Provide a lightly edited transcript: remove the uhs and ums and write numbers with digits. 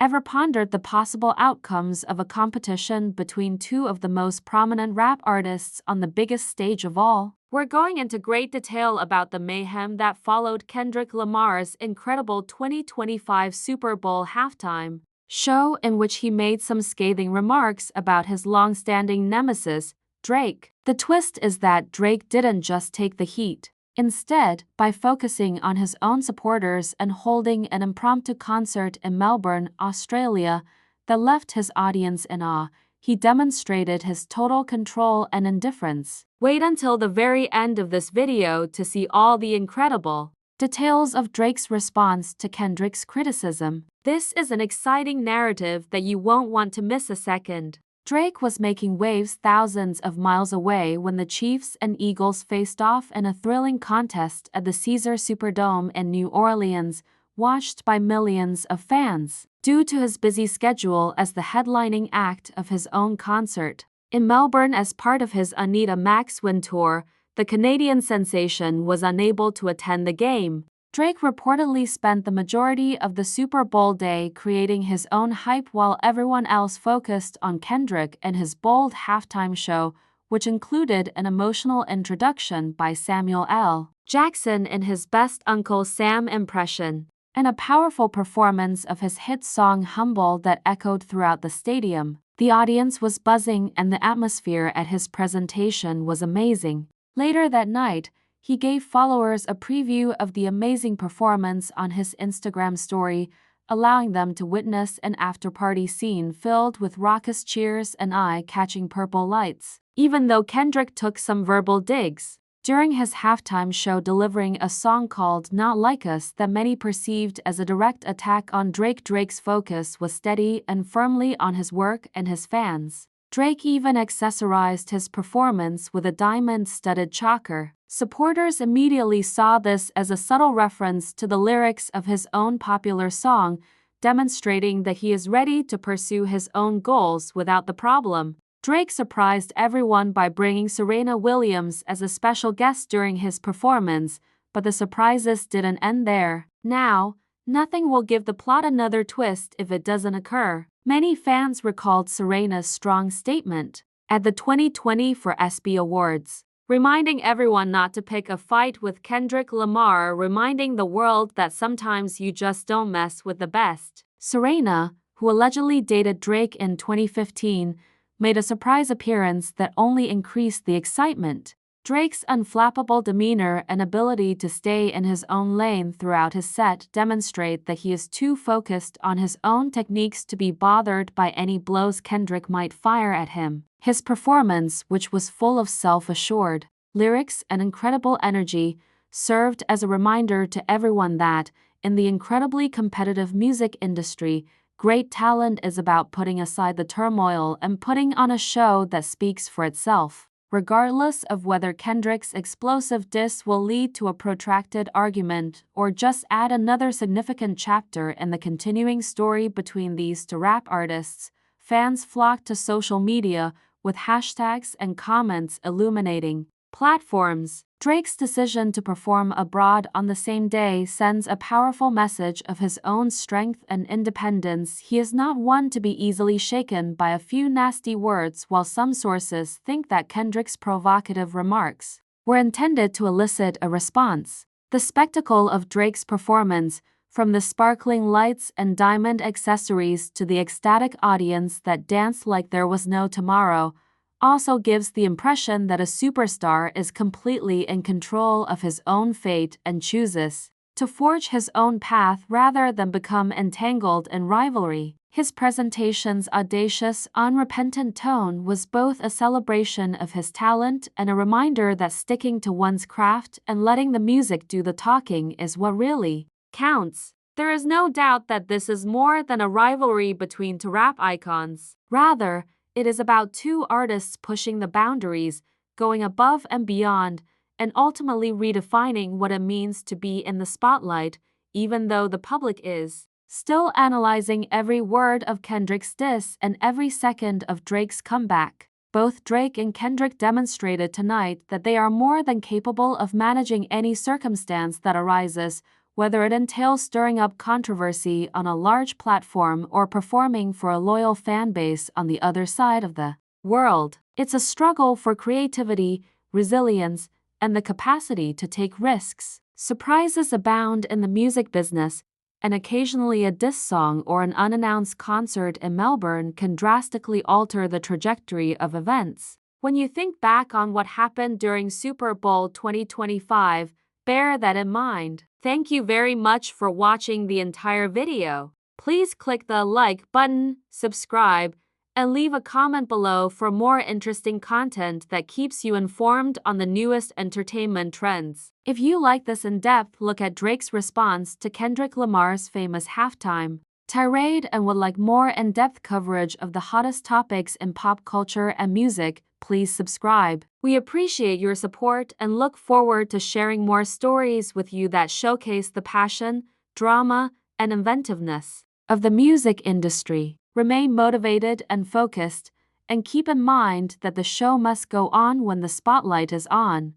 Ever pondered the possible outcomes of a competition between two of the most prominent rap artists on the biggest stage of all? We're going into great detail about the mayhem that followed Kendrick Lamar's incredible 2025 Super Bowl halftime show, in which he made some scathing remarks about his long-standing nemesis, Drake. The twist is that Drake didn't just take the heat. Instead, by focusing on his own supporters and holding an impromptu concert in Melbourne, Australia, that left his audience in awe, he demonstrated his total control and indifference. Wait until the very end of this video to see all the incredible details of Drake's response to Kendrick's criticism. This is an exciting narrative that you won't want to miss a second. Drake was making waves thousands of miles away when the Chiefs and Eagles faced off in a thrilling contest at the Caesars Superdome in New Orleans, watched by millions of fans. Due to his busy schedule as the headlining act of his own concert in Melbourne as part of his Anita Maxwin tour, the Canadian sensation was unable to attend the game. Drake reportedly spent the majority of the Super Bowl day creating his own hype while everyone else focused on Kendrick and his bold halftime show, which included an emotional introduction by Samuel L. Jackson in his best Uncle Sam impression, and a powerful performance of his hit song Humble that echoed throughout the stadium. The audience was buzzing and the atmosphere at his presentation was amazing. Later that night, he gave followers a preview of the amazing performance on his Instagram story, allowing them to witness an after-party scene filled with raucous cheers and eye-catching purple lights. Even though Kendrick took some verbal digs during his halftime show, delivering a song called Not Like Us that many perceived as a direct attack on Drake, Drake's focus was steady and firmly on his work and his fans. Drake even accessorized his performance with a diamond-studded choker. Supporters immediately saw this as a subtle reference to the lyrics of his own popular song, demonstrating that he is ready to pursue his own goals without the problem. Drake surprised everyone by bringing Serena Williams as a special guest during his performance, but the surprises didn't end there. Now, nothing will give the plot another twist if it doesn't occur. Many fans recalled Serena's strong statement at the 2020 for ESPY Awards, reminding everyone not to pick a fight with Kendrick Lamar, reminding the world that sometimes you just don't mess with the best. Serena, who allegedly dated Drake in 2015, made a surprise appearance that only increased the excitement. Drake's unflappable demeanor and ability to stay in his own lane throughout his set demonstrate that he is too focused on his own techniques to be bothered by any blows Kendrick might fire at him. His performance, which was full of self-assured lyrics and incredible energy, served as a reminder to everyone that, in the incredibly competitive music industry, great talent is about putting aside the turmoil and putting on a show that speaks for itself. Regardless of whether Kendrick's explosive diss will lead to a protracted argument or just add another significant chapter in the continuing story between these two rap artists, fans flocked to social media with hashtags and comments illuminating platforms. Drake's decision to perform abroad on the same day sends a powerful message of his own strength and independence. He is not one to be easily shaken by a few nasty words, while some sources think that Kendrick's provocative remarks were intended to elicit a response. The spectacle of Drake's performance, from the sparkling lights and diamond accessories to the ecstatic audience that danced like there was no tomorrow, also gives the impression that a superstar is completely in control of his own fate and chooses to forge his own path rather than become entangled in rivalry. His presentation's audacious, unrepentant tone was both a celebration of his talent and a reminder that sticking to one's craft and letting the music do the talking is what really counts. There is no doubt that this is more than a rivalry between two rap icons. Rather, it is about two artists pushing the boundaries, going above and beyond, and ultimately redefining what it means to be in the spotlight, even though the public is still analyzing every word of Kendrick's diss and every second of Drake's comeback. Both Drake and Kendrick demonstrated tonight that they are more than capable of managing any circumstance that arises, whether it entails stirring up controversy on a large platform or performing for a loyal fan base on the other side of the world. It's a struggle for creativity, resilience, and the capacity to take risks. Surprises abound in the music business, and occasionally a diss song or an unannounced concert in Melbourne can drastically alter the trajectory of events. When you think back on what happened during Super Bowl 2025, bear that in mind. Thank you very much for watching the entire video. Please click the like button, subscribe, and leave a comment below for more interesting content that keeps you informed on the newest entertainment trends. If you like this in-depth look at Drake's response to Kendrick Lamar's famous halftime tirade and would like more in-depth coverage of the hottest topics in pop culture and music, please subscribe. We appreciate your support and look forward to sharing more stories with you that showcase the passion, drama, and inventiveness of the music industry. Remain motivated and focused, and keep in mind that the show must go on when the spotlight is on.